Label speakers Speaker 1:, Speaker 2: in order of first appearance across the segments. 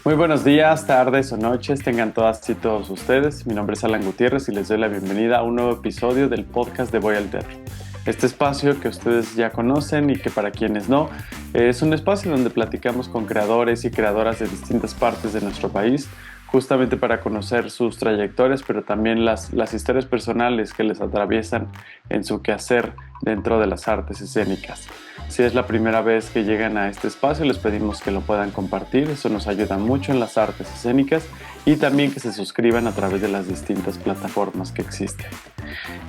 Speaker 1: Muy buenos días, tardes o noches, tengan todas y todos ustedes. Mi nombre es Alan Gutiérrez y les doy la bienvenida a un nuevo episodio del podcast de Voy al Teatro. Este espacio que ustedes ya conocen y que para quienes no, es un espacio donde platicamos con creadores y creadoras de distintas partes de nuestro país, justamente para conocer sus trayectorias, pero también las historias personales que les atraviesan en su quehacer dentro de las artes escénicas. Si es la primera vez que llegan a este espacio, les pedimos que lo puedan compartir, eso nos ayuda mucho en las artes escénicas y también que se suscriban a través de las distintas plataformas que existen.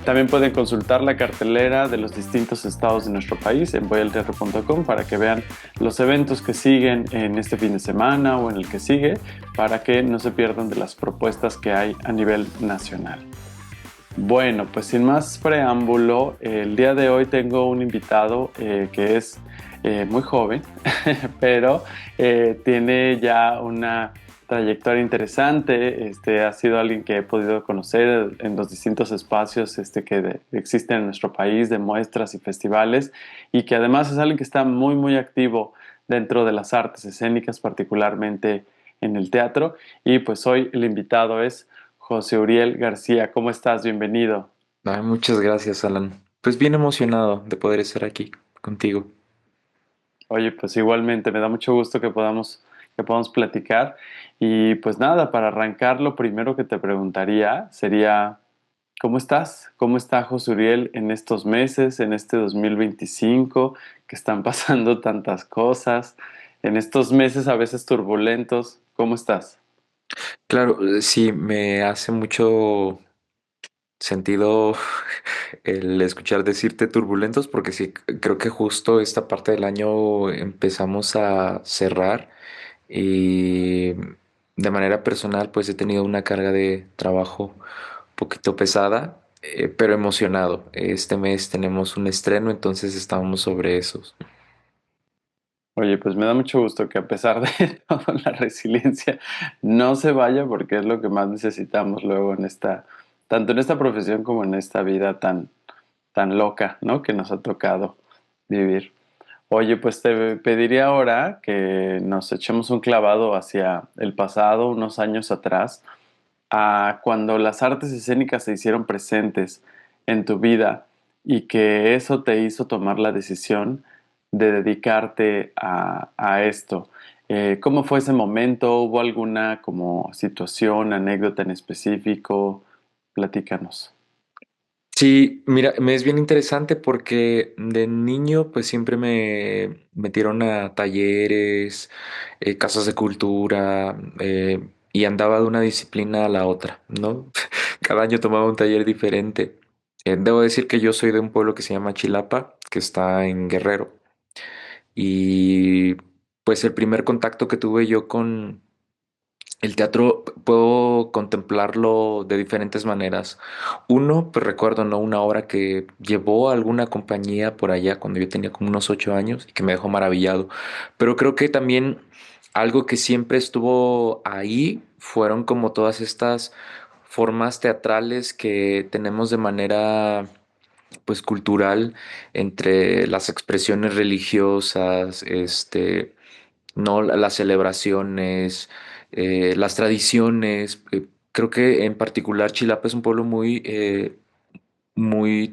Speaker 1: También pueden consultar la cartelera de los distintos estados de nuestro país en voyalteatro.com para que vean los eventos que siguen en este fin de semana o en el que sigue, para que no se pierdan de las propuestas que hay a nivel nacional. Bueno, pues sin más preámbulo, el día de hoy tengo un invitado que es muy joven, pero tiene ya una trayectoria interesante. Ha sido alguien que he podido conocer en los distintos espacios que existen en nuestro país de muestras y festivales, y que además es alguien que está muy activo dentro de las artes escénicas, particularmente en el teatro. Y pues hoy el invitado es José Uriel García. ¿Cómo estás? Bienvenido.
Speaker 2: Ay, muchas gracias, Alan. Pues bien emocionado de poder estar aquí contigo.
Speaker 1: Oye, pues igualmente me da mucho gusto que podamos platicar. Y pues nada, para arrancar, lo primero que te preguntaría sería, ¿cómo estás? ¿Cómo está José Uriel en estos meses, en este 2025, que están pasando tantas cosas, en estos meses a veces turbulentos? ¿Cómo estás?
Speaker 2: Claro, sí, me hace mucho sentido el escuchar decirte turbulentos porque sí, creo que justo esta parte del año empezamos a cerrar y de manera personal pues he tenido una carga de trabajo un poquito pesada, pero emocionado. Este mes tenemos un estreno, entonces estamos sobre eso.
Speaker 1: Oye, pues me da mucho gusto que a pesar de toda la resiliencia no se vaya, porque es lo que más necesitamos luego tanto en esta profesión como en esta vida tan loca, ¿no? Que nos ha tocado vivir. Oye, pues te pediría ahora que nos echemos un clavado hacia el pasado, unos años atrás, a cuando las artes escénicas se hicieron presentes en tu vida y que eso te hizo tomar la decisión de dedicarte a esto. ¿Cómo fue ese momento? ¿Hubo alguna como situación, anécdota en específico? Platícanos.
Speaker 2: Sí, mira, me es bien interesante porque de niño pues siempre me metieron a talleres, casas de cultura, y andaba de una disciplina a la otra, ¿no? Cada año tomaba un taller diferente. Debo decir que yo soy de un pueblo que se llama Chilapa, que está en Guerrero, y pues el primer contacto que tuve yo con el teatro puedo contemplarlo de diferentes maneras. Uno, pues recuerdo, ¿no? Una obra que llevó a alguna compañía por allá cuando yo tenía como unos 8 años y que me dejó maravillado. Pero creo que también algo que siempre estuvo ahí fueron como todas estas formas teatrales que tenemos de manera pues cultural entre las expresiones religiosas, no las celebraciones, las tradiciones. Creo que en particular Chilapa es un pueblo muy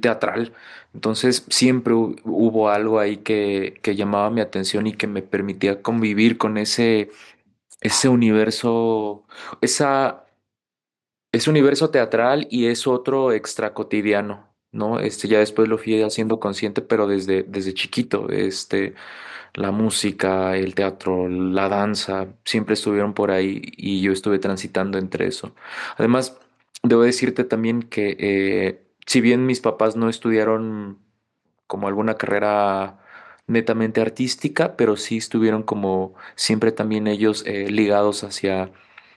Speaker 2: teatral. Entonces siempre hubo algo ahí que llamaba mi atención y que me permitía convivir con ese universo, esa, ese universo teatral y es otro extra cotidiano. ¿No? Ya después lo fui haciendo consciente, pero desde chiquito, la música, el teatro, la danza, siempre estuvieron por ahí y yo estuve transitando entre eso. Además, debo decirte también que si bien mis papás no estudiaron como alguna carrera netamente artística, pero sí estuvieron como siempre también ellos ligados hacia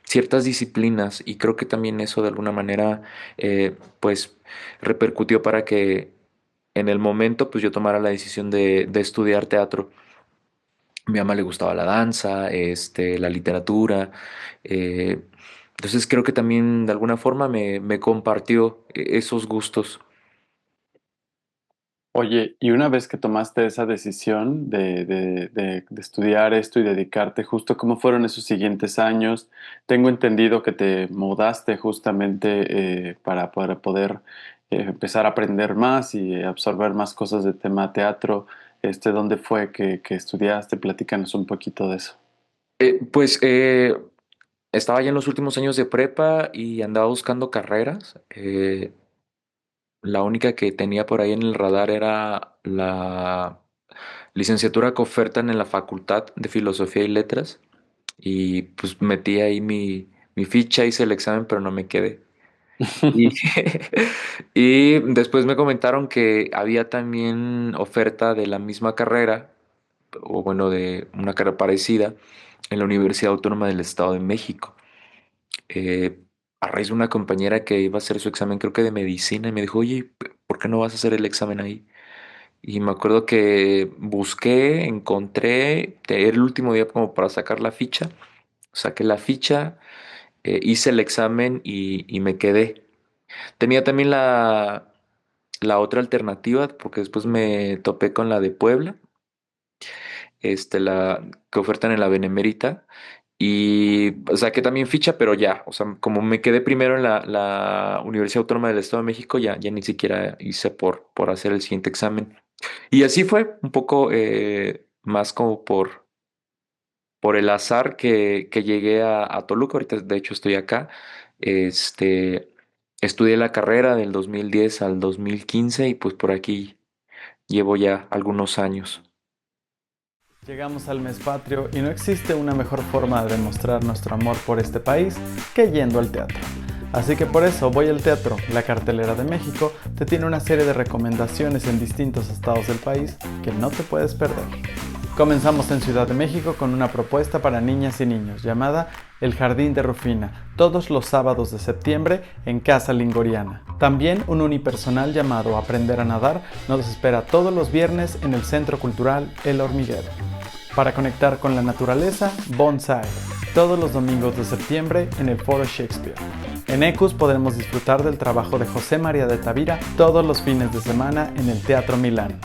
Speaker 2: ciertas disciplinas y creo que también eso de alguna manera pues repercutió para que en el momento pues yo tomara la decisión de estudiar teatro. Mi mamá le gustaba la danza, la literatura. eh, entonces creo que también de alguna forma me compartió esos gustos.
Speaker 1: Oye, y una vez que tomaste esa decisión de estudiar esto y dedicarte, justo cómo fueron esos siguientes años, tengo entendido que te mudaste justamente para poder empezar a aprender más y absorber más cosas de tema teatro. ¿Dónde fue que estudiaste? Platícanos un poquito de eso.
Speaker 2: Pues estaba ya en los últimos años de prepa y andaba buscando carreras. La única que tenía por ahí en el radar era la licenciatura que ofertan en la Facultad de Filosofía y Letras. Y pues metí ahí mi ficha, hice el examen, pero no me quedé. Y, y después me comentaron que había también oferta de la misma carrera, o bueno, de una carrera parecida, en la Universidad Autónoma del Estado de México. Eh, a raíz de una compañera que iba a hacer su examen, creo que de medicina, y me dijo, oye, ¿por qué no vas a hacer el examen ahí? Y me acuerdo que busqué, encontré, era el último día como para sacar la ficha, saqué la ficha, hice el examen y me quedé. Tenía también la otra alternativa, porque después me topé con la de Puebla, la que ofertan en la Benemérita, y saqué también ficha, pero ya, o sea, como me quedé primero en la Universidad Autónoma del Estado de México, ya ni siquiera hice por hacer el siguiente examen. Y así fue, un poco más como por el azar que llegué a Toluca. Ahorita, de hecho, estoy acá. Este, estudié la carrera del 2010 al 2015 y pues por aquí llevo ya algunos años.
Speaker 1: Llegamos al mes patrio y no existe una mejor forma de demostrar nuestro amor por este país que yendo al teatro. Así que por eso Voy al Teatro, la cartelera de México, te tiene una serie de recomendaciones en distintos estados del país que no te puedes perder. Comenzamos en Ciudad de México con una propuesta para niñas y niños llamada El Jardín de Rufina, todos los sábados de septiembre en Casa Lingoriana. También un unipersonal llamado Aprender a Nadar nos espera todos los viernes en el Centro Cultural El Hormiguero. Para conectar con la naturaleza, Bonsai, todos los domingos de septiembre en el Foro Shakespeare. En Ecus podremos disfrutar del trabajo de José María de Tavira todos los fines de semana en el Teatro Milán.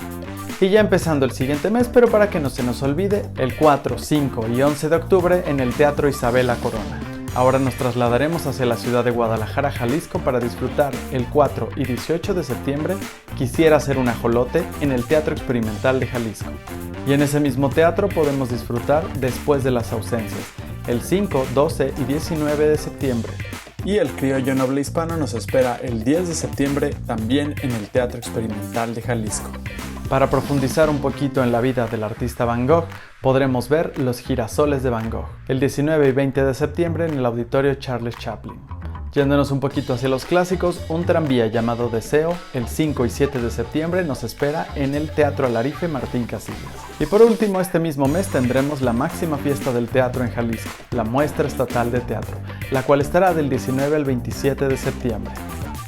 Speaker 1: Y ya empezando el siguiente mes, pero para que no se nos olvide, el 4, 5 y 11 de octubre en el Teatro Isabela Corona. Ahora nos trasladaremos hacia la ciudad de Guadalajara, Jalisco, para disfrutar el 4 y 18 de septiembre Quisiera ser un ajolote en el Teatro Experimental de Jalisco. Y en ese mismo teatro podemos disfrutar Después de las ausencias, el 5, 12 y 19 de septiembre. Y el Criollo Noble Hispano nos espera el 10 de septiembre también en el Teatro Experimental de Jalisco. Para profundizar un poquito en la vida del artista Van Gogh, podremos ver Los girasoles de Van Gogh, el 19 y 20 de septiembre en el Auditorio Charles Chaplin. Yéndonos un poquito hacia los clásicos, un tranvía llamado Deseo, el 5 y 7 de septiembre nos espera en el Teatro Alarife Martín Casillas. Y por último, este mismo mes tendremos la máxima fiesta del teatro en Jalisco, la Muestra Estatal de Teatro, la cual estará del 19 al 27 de septiembre.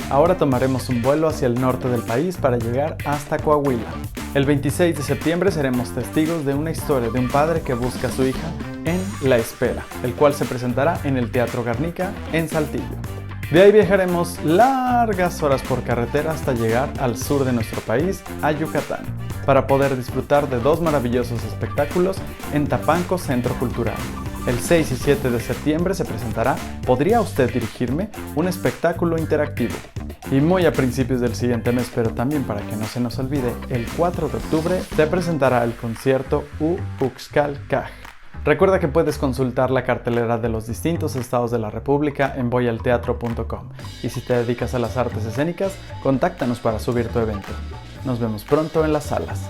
Speaker 1: Ahora tomaremos un vuelo hacia el norte del país para llegar hasta Coahuila. El 26 de septiembre seremos testigos de una historia de un padre que busca a su hija en La Espera, el cual se presentará en el Teatro Garnica en Saltillo. De ahí viajaremos largas horas por carretera hasta llegar al sur de nuestro país, a Yucatán, para poder disfrutar de dos maravillosos espectáculos en Tapanco Centro Cultural. El 6 y 7 de septiembre se presentará ¿Podría usted dirigirme?, un espectáculo interactivo. Y muy a principios del siguiente mes, pero también para que no se nos olvide, el 4 de octubre se presentará el concierto U Uxcal Caj. Recuerda que puedes consultar la cartelera de los distintos estados de la República en voyalteatro.com. Y si te dedicas a las artes escénicas, contáctanos para subir tu evento. Nos vemos pronto en las salas.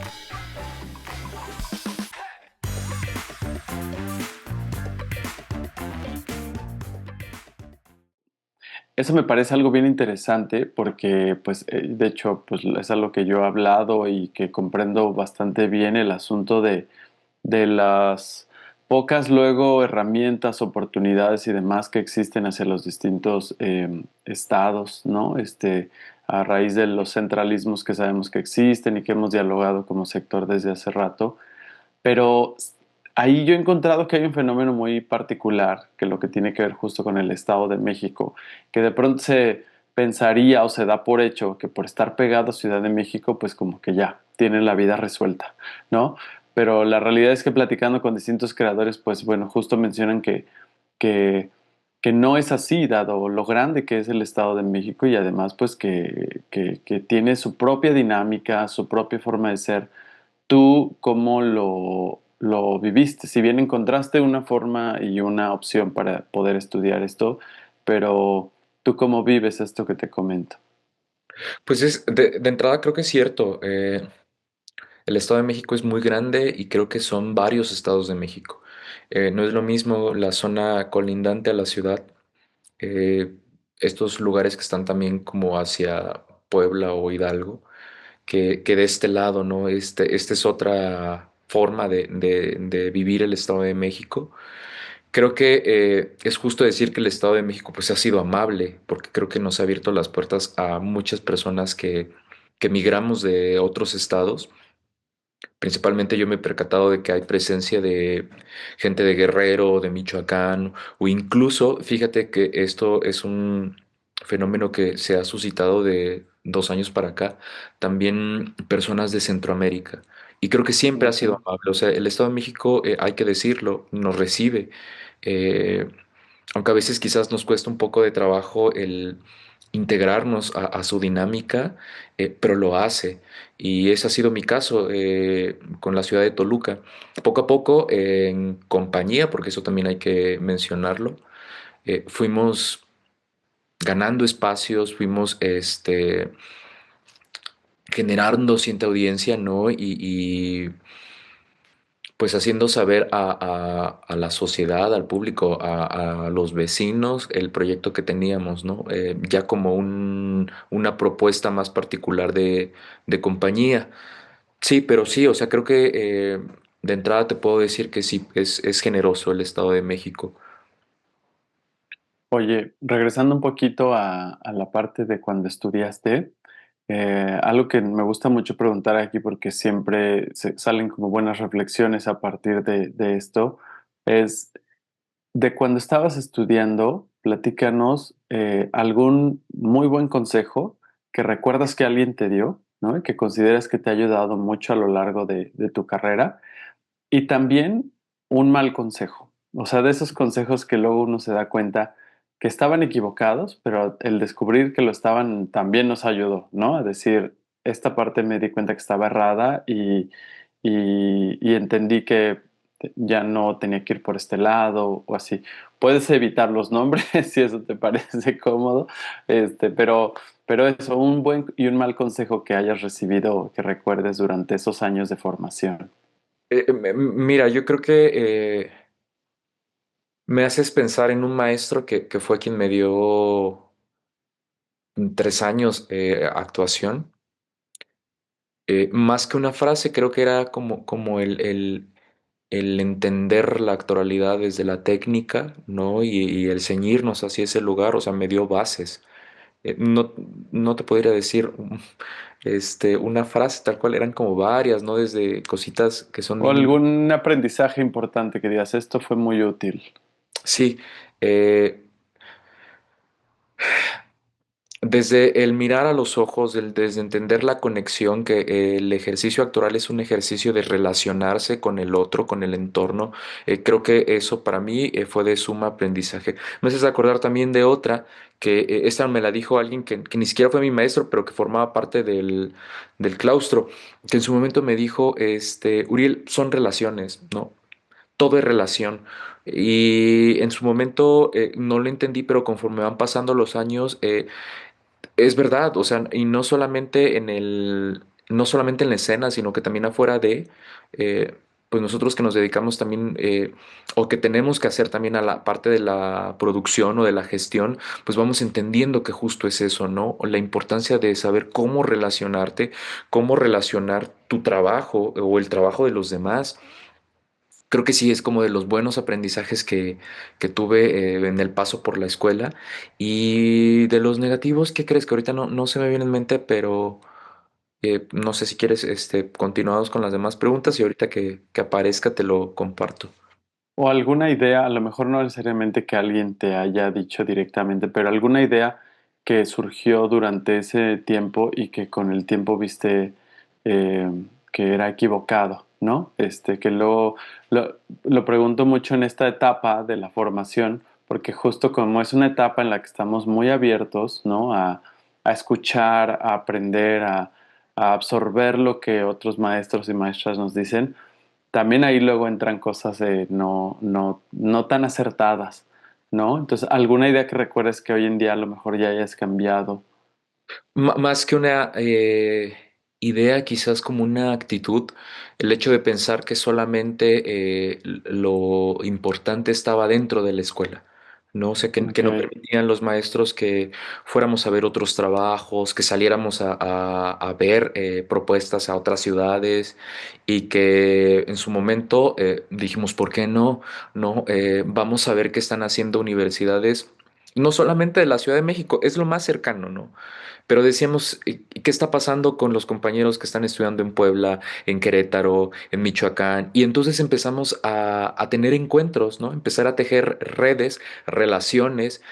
Speaker 1: Eso me parece algo bien interesante porque, pues, de hecho, pues es algo que yo he hablado y que comprendo bastante bien el asunto de las pocas luego herramientas, oportunidades y demás que existen hacia los distintos estados, ¿no? A raíz de los centralismos que sabemos que existen y que hemos dialogado como sector desde hace rato. Pero ahí yo he encontrado que hay un fenómeno muy particular, que lo que tiene que ver justo con el Estado de México, que de pronto se pensaría o se da por hecho que por estar pegado a Ciudad de México, pues como que ya. tienen la vida resuelta, ¿no? Pero la realidad es que platicando con distintos creadores, pues bueno, justo mencionan que, que no es así, dado lo grande que es el Estado de México y además pues que tiene su propia dinámica, su propia forma de ser. ¿Tú cómo lo viviste? Si bien encontraste una forma y una opción para poder estudiar esto, pero ¿tú cómo vives esto que te comento?
Speaker 2: Pues de entrada creo que es cierto. El Estado de México es muy grande y creo que son varios estados de México. No es lo mismo la zona colindante a la ciudad, eh, estos lugares que están también como hacia Puebla o Hidalgo, que de este lado, ¿no? Esta es otra forma de vivir el Estado de México. Creo que es justo decir que el Estado de México pues ha sido amable, porque creo que nos ha abierto las puertas a muchas personas que migramos de otros estados. Principalmente yo me he percatado de que hay presencia de gente de Guerrero, de Michoacán, o incluso, fíjate que esto es un fenómeno que se ha suscitado de 2 años para acá, también personas de Centroamérica. Y creo que siempre ha sido
Speaker 1: Ujú.
Speaker 2: amable. O sea, el Estado de México, hay que decirlo, nos recibe. eh, Aunque a veces quizás nos cuesta un poco de trabajo el integrarnos a su dinámica, pero lo hace. Y ese ha sido mi caso con la ciudad de Toluca. Poco a poco, en compañía, porque eso también hay que mencionarlo, fuimos ganando espacios, fuimos generando cierta audiencia, ¿no? Pues haciendo saber a la sociedad, al público, a los vecinos el proyecto que teníamos, ¿no? Ya como una propuesta más particular de compañía. Sí, pero sí, o sea, creo que de entrada te puedo decir que sí, es generoso el Estado de México.
Speaker 1: Oye, regresando un poquito a la parte de cuando estudiaste, algo que me gusta mucho preguntar aquí porque siempre salen como buenas reflexiones a partir de esto, es de cuando estabas estudiando, platícanos algún muy buen consejo que recuerdas que alguien te dio, ¿no? Y que consideras que te ha ayudado mucho a lo largo de tu carrera. Y también un mal consejo. O sea, de esos consejos que luego uno se da cuenta que estaban equivocados, pero el descubrir que lo estaban también nos ayudó, ¿no? A decir, esta parte me di cuenta que estaba errada y entendí que ya no tenía que ir por este lado o así. Puedes evitar los nombres si eso te parece cómodo, pero eso, un buen y un mal consejo que hayas recibido o que recuerdes durante esos años de formación.
Speaker 2: Mira, yo creo que me haces pensar en un maestro que fue quien me dio 3 años actuación. Más que una frase, creo que era como el entender la actualidad desde la técnica, ¿no? Y el ceñirnos hacia ese lugar, o sea, me dio bases. No, no te podría decir una frase tal cual, eran como varias, ¿no? Desde cositas que son
Speaker 1: O
Speaker 2: mínimas.
Speaker 1: algún aprendizaje importante que digas, esto fue muy útil.
Speaker 2: Sí, eh, desde el mirar a los ojos, desde entender la conexión, que el ejercicio actoral es un ejercicio de relacionarse con el otro, con el entorno, creo que eso para mí fue de suma aprendizaje. Me haces acordar también de otra, que esta me la dijo alguien que ni siquiera fue mi maestro, pero que formaba parte del claustro, que en su momento me dijo, Uriel, son relaciones, ¿no? Todo es relación. Y en su momento no lo entendí, pero conforme van pasando los años, es verdad, o sea, y no solamente en la escena, sino que también afuera pues nosotros que nos dedicamos también, o que tenemos que hacer también a la parte de la producción o de la gestión, pues vamos entendiendo que justo es eso, ¿no? La importancia de saber cómo relacionarte, cómo relacionar tu trabajo o el trabajo de los demás. Creo que sí, es como de los buenos aprendizajes que tuve en el paso por la escuela. Y de los negativos, ¿qué crees? Que ahorita no se me viene en mente, pero no sé si quieres continuados con las demás preguntas y ahorita que aparezca te lo comparto.
Speaker 1: O alguna idea, a lo mejor no necesariamente que alguien te haya dicho directamente, pero alguna idea que surgió durante ese tiempo y que con el tiempo viste eh, que era equivocado, ¿no? Que lo pregunto mucho en esta etapa de la formación, porque justo como es una etapa en la que estamos muy abiertos, ¿no? A escuchar, a aprender, a absorber lo que otros maestros y maestras nos dicen, también ahí luego entran cosas no tan acertadas, ¿no? Entonces, ¿alguna idea que recuerdes que hoy en día a lo mejor ya hayas cambiado?
Speaker 2: Más que una idea, quizás como una actitud, el hecho de pensar que solamente lo importante estaba dentro de la escuela, ¿no? O sea, que
Speaker 1: Ok,
Speaker 2: no permitían los maestros que fuéramos a ver otros trabajos, que saliéramos a ver propuestas a otras ciudades y que en su momento dijimos, ¿por qué no? No, vamos a ver qué están haciendo universidades. No solamente de la Ciudad de México, es lo más cercano, ¿no? Pero decíamos, ¿qué está pasando con los compañeros que están estudiando en Puebla, en Querétaro, en Michoacán? Y entonces empezamos a tener encuentros, ¿no? Empezar a tejer redes, relaciones.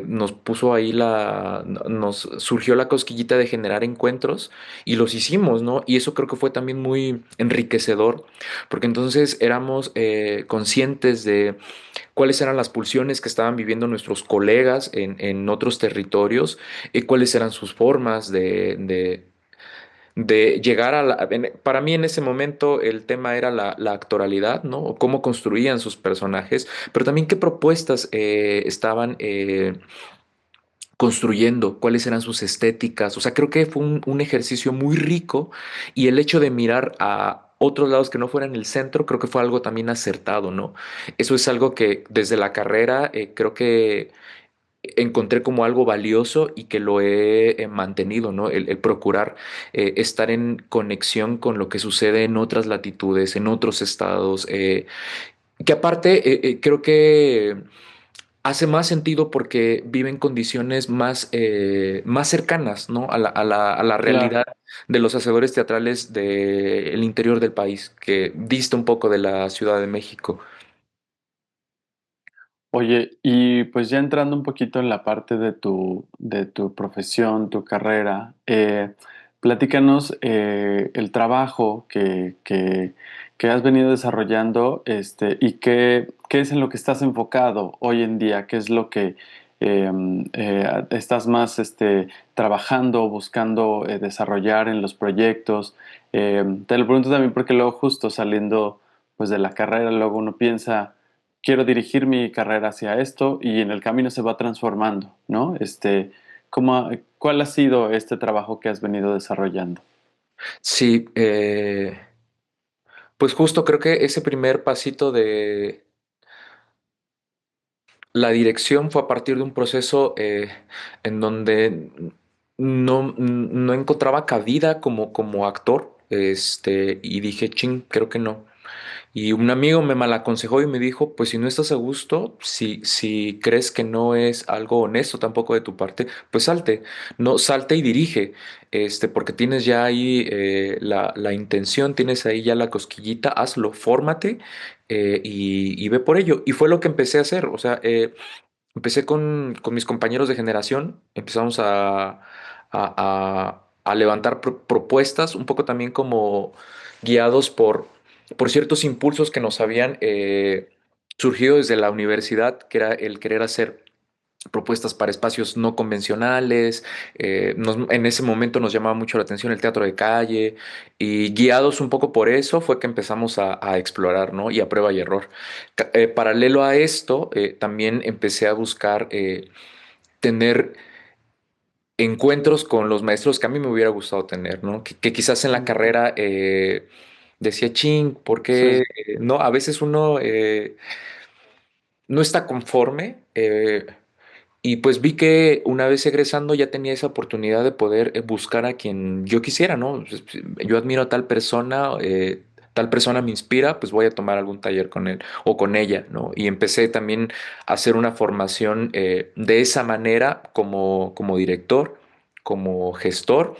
Speaker 2: Nos puso ahí nos surgió la cosquillita de generar encuentros y los hicimos, ¿no? Y eso creo que fue también muy enriquecedor, porque entonces éramos conscientes de cuáles eran las pulsiones que estaban viviendo nuestros colegas en otros territorios y cuáles eran sus formas de llegar a para mí en ese momento el tema era la actoralidad, ¿no? O cómo construían sus personajes, pero también qué propuestas estaban construyendo, cuáles eran sus estéticas. O sea, creo que fue un ejercicio muy rico y el hecho de mirar a otros lados que no fueran el centro, creo que fue algo también acertado, ¿no? Eso es algo que desde la carrera creo que encontré como algo valioso y que lo he mantenido, ¿no? El procurar estar en conexión con lo que sucede en otras latitudes, en otros estados, que aparte creo que hace más sentido porque viven condiciones más cercanas, ¿no? A la
Speaker 1: claro.
Speaker 2: realidad de los hacedores teatrales del interior del país, que dista un poco de la Ciudad de México.
Speaker 1: Oye, y pues ya entrando un poquito en la parte de tu profesión, tu carrera, platícanos el trabajo que has venido desarrollando, y qué es en lo que estás enfocado hoy en día, qué es lo que estás más trabajando, buscando desarrollar en los proyectos. Te lo pregunto también porque luego justo saliendo pues de la carrera, luego uno piensa quiero dirigir mi carrera hacia esto y en el camino se va transformando, ¿no? ¿Cuál ha sido este trabajo que has venido desarrollando?
Speaker 2: Sí, pues justo creo que ese primer pasito de la dirección fue a partir de un proceso en donde no encontraba cabida como actor, y dije, ching, creo que no. Y un amigo me malaconsejó y me dijo, pues si no estás a gusto, si crees que no es algo honesto tampoco de tu parte, pues salte, no, salte y dirige, porque tienes ya ahí la intención, tienes ahí ya la cosquillita, hazlo, fórmate y ve por ello. Y fue lo que empecé a hacer, o sea, empecé con mis compañeros de generación, empezamos a levantar propuestas, un poco también como guiados por ciertos impulsos que nos habían surgido desde la universidad, que era el querer hacer propuestas para espacios no convencionales. En ese momento nos llamaba mucho la atención el teatro de calle y guiados un poco por eso fue que empezamos a explorar, ¿no? Y a prueba y error. Paralelo a esto, también empecé a buscar tener encuentros con los maestros que a mí me hubiera gustado tener, ¿no? Que quizás en la
Speaker 1: Mm,
Speaker 2: carrera decía, ching, ¿por qué?
Speaker 1: sí,
Speaker 2: No, a veces uno no está conforme. Y pues vi que una vez egresando ya tenía esa oportunidad de poder buscar a quien yo quisiera, ¿no? Pues, yo admiro a tal persona me inspira, pues voy a tomar algún taller con él o con ella, ¿no? Y empecé también a hacer una formación de esa manera como director, como gestor,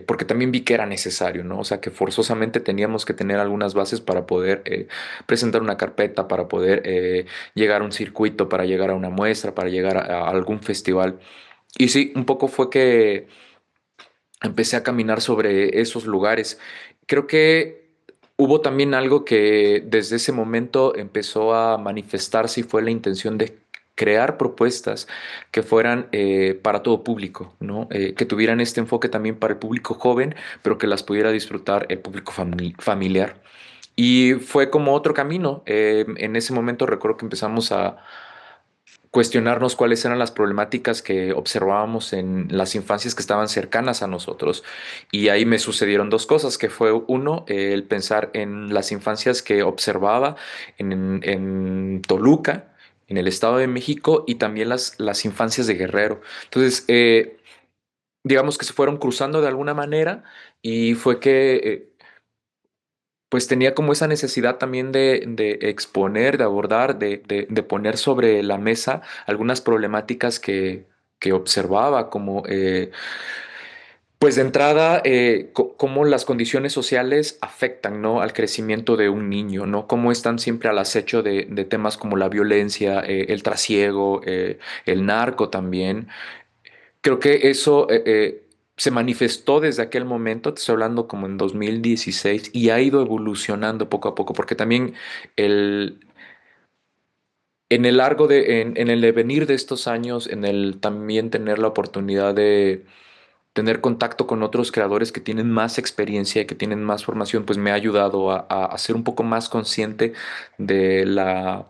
Speaker 2: porque también vi que era necesario, ¿no? O sea, que forzosamente teníamos que tener algunas bases para poder presentar una carpeta, para poder llegar a un circuito, para llegar a una muestra, para llegar a algún festival. Y sí, un poco fue que empecé a caminar sobre esos lugares. Creo que hubo también algo que desde ese momento empezó a manifestarse y fue la intención de crear propuestas que fueran para todo público, ¿no? Que tuvieran este enfoque también para el público joven, pero que las pudiera disfrutar el público familiar. Y fue como otro camino. En ese momento recuerdo que empezamos a cuestionarnos cuáles eran las problemáticas que observábamos en las infancias que estaban cercanas a nosotros. Y ahí me sucedieron dos cosas, que fue uno, el pensar en las infancias que observaba en Toluca, en el Estado de México, y también las infancias de Guerrero. Entonces, digamos que se fueron cruzando de alguna manera y fue que pues tenía como esa necesidad también de exponer, de abordar, de poner sobre la mesa algunas problemáticas que observaba, como pues de entrada, cómo las condiciones sociales afectan, ¿no? Al crecimiento de un niño, ¿no? Cómo están siempre al acecho de temas como la violencia, el trasiego, el narco también. Creo que eso se manifestó desde aquel momento, te estoy hablando como en 2016, y ha ido evolucionando poco a poco, porque también el, en el largo en el devenir de estos años, en el también tener la oportunidad de tener contacto con otros creadores que tienen más experiencia y que tienen más formación, pues me ha ayudado a ser un poco más consciente de la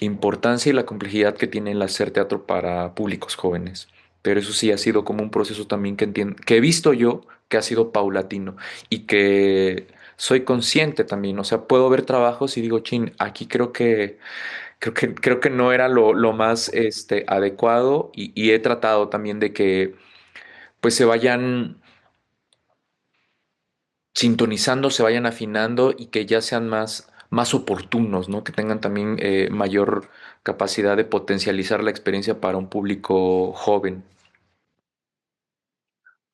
Speaker 2: importancia y la complejidad que tiene el hacer teatro para públicos jóvenes. Pero eso sí ha sido como un proceso también que he visto yo que ha sido paulatino y que soy consciente también. O sea, puedo ver trabajos y digo, chin, aquí creo que no era lo más adecuado y he tratado también de que pues se vayan sintonizando, se vayan afinando y que ya sean más oportunos, ¿no? Que tengan también mayor capacidad de potencializar la experiencia para un público joven.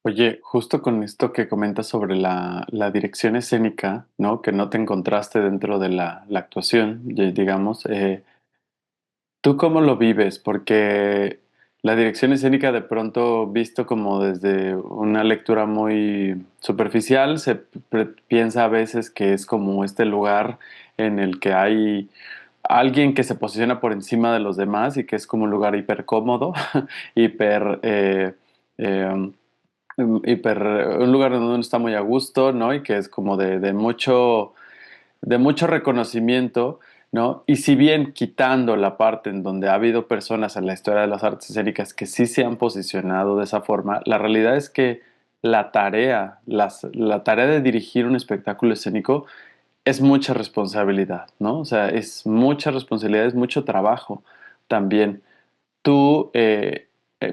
Speaker 1: Oye, justo con esto que comentas sobre la dirección escénica, ¿no? Que no te encontraste dentro de la actuación, digamos, ¿tú cómo lo vives? Porque la dirección escénica de pronto visto como desde una lectura muy superficial, piensa a veces que es como este lugar en el que hay alguien que se posiciona por encima de los demás y que es como un lugar hiper cómodo, hiper... eh, un lugar donde uno está muy a gusto, ¿no? Y que es como de mucho reconocimiento, ¿no? Y si bien quitando la parte en donde ha habido personas en la historia de las artes escénicas que sí se han posicionado de esa forma, la realidad es que la tarea de dirigir un espectáculo escénico es mucha responsabilidad, ¿no? O sea, es mucha responsabilidad, es mucho trabajo también. Tú,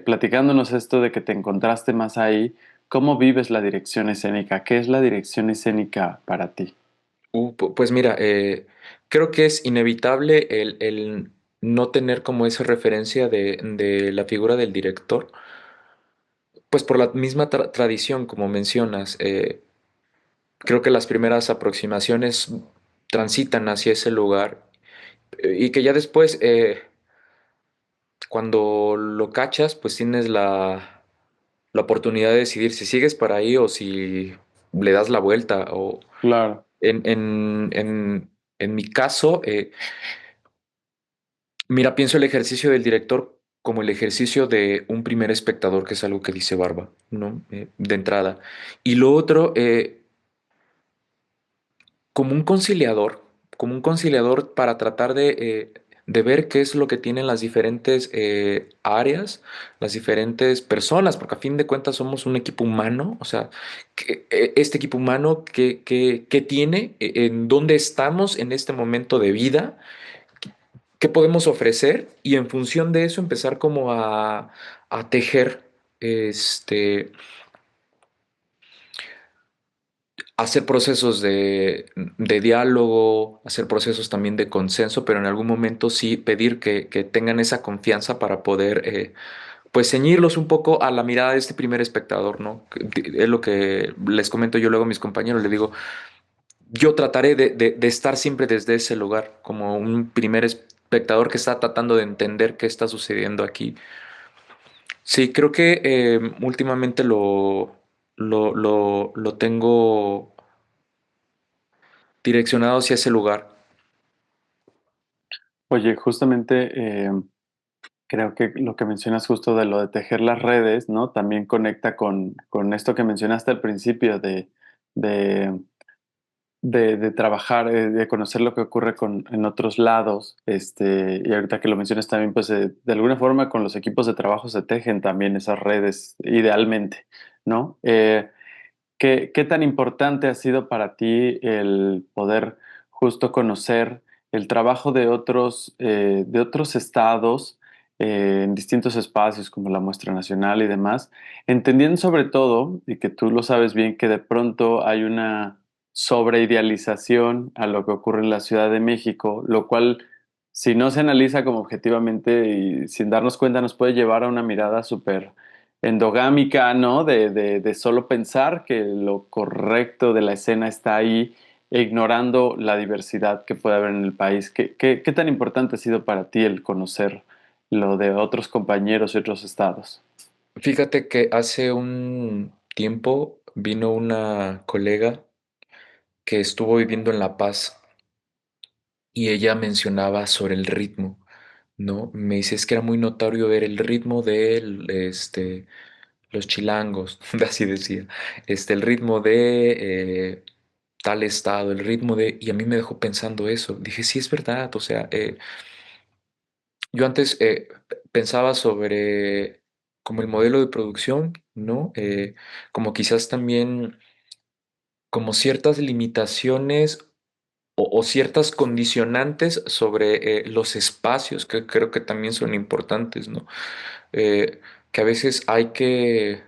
Speaker 1: platicándonos esto de que te encontraste más ahí, ¿cómo vives la dirección escénica? ¿Qué es la dirección escénica para ti?
Speaker 2: Pues mira, creo que es inevitable el no tener como esa referencia de la figura del director, pues por la misma tradición, como mencionas. Creo que las primeras aproximaciones transitan hacia ese lugar y que ya después, cuando lo cachas, pues tienes la oportunidad de decidir si sigues para ahí o si le das la vuelta. O
Speaker 1: Claro.
Speaker 2: en mi caso, mira, pienso el ejercicio del director como el ejercicio de un primer espectador, que es algo que dice Barba, ¿no? De entrada. Y lo otro, como un conciliador, como un conciliador para tratar de ver qué es lo que tienen las diferentes áreas, las diferentes personas, porque a fin de cuentas somos un equipo humano, o sea, este equipo humano que tiene, en dónde estamos en este momento de vida, qué podemos ofrecer y en función de eso empezar como a tejer este hacer procesos de diálogo, hacer procesos también de consenso, pero en algún momento sí pedir que tengan esa confianza para poder, pues, ceñirlos un poco a la mirada de este primer espectador, ¿no? Es lo que les comento yo luego a mis compañeros, les digo, yo trataré de estar siempre desde ese lugar, como un primer espectador que está tratando de entender qué está sucediendo aquí. Sí, creo que últimamente lo tengo direccionado hacia ese lugar.
Speaker 1: Oye, justamente creo que lo que mencionas justo de lo de tejer las redes, ¿no? También conecta con esto que mencionaste al principio de, de trabajar, de conocer lo que ocurre en otros lados, y ahorita que lo mencionas también, pues de alguna forma con los equipos de trabajo se tejen también esas redes, idealmente, ¿no? ¿Qué tan importante ha sido para ti el poder justo conocer el trabajo de otros estados en distintos espacios como la muestra nacional y demás, entendiendo sobre todo, y que tú lo sabes bien, que de pronto hay una sobreidealización a lo que ocurre en la Ciudad de México, lo cual, si no se analiza como objetivamente y sin darnos cuenta, nos puede llevar a una mirada súper endogámica, ¿no? De solo pensar que lo correcto de la escena está ahí, ignorando la diversidad que puede haber en el país. ¿Qué tan importante ha sido para ti el conocer lo de otros compañeros y otros estados?
Speaker 2: Fíjate que hace un tiempo vino una colega que estuvo viviendo en La Paz y ella mencionaba sobre el ritmo, ¿no? Me dice, es que era muy notorio ver el ritmo de los chilangos, así decía, el ritmo de tal estado, el ritmo de... Y a mí me dejó pensando eso. Dije, sí, es verdad, o sea, yo antes pensaba sobre como el modelo de producción, ¿no? Como quizás también como ciertas limitaciones o ciertas condicionantes sobre los espacios que creo que también son importantes, ¿no? Que a veces hay que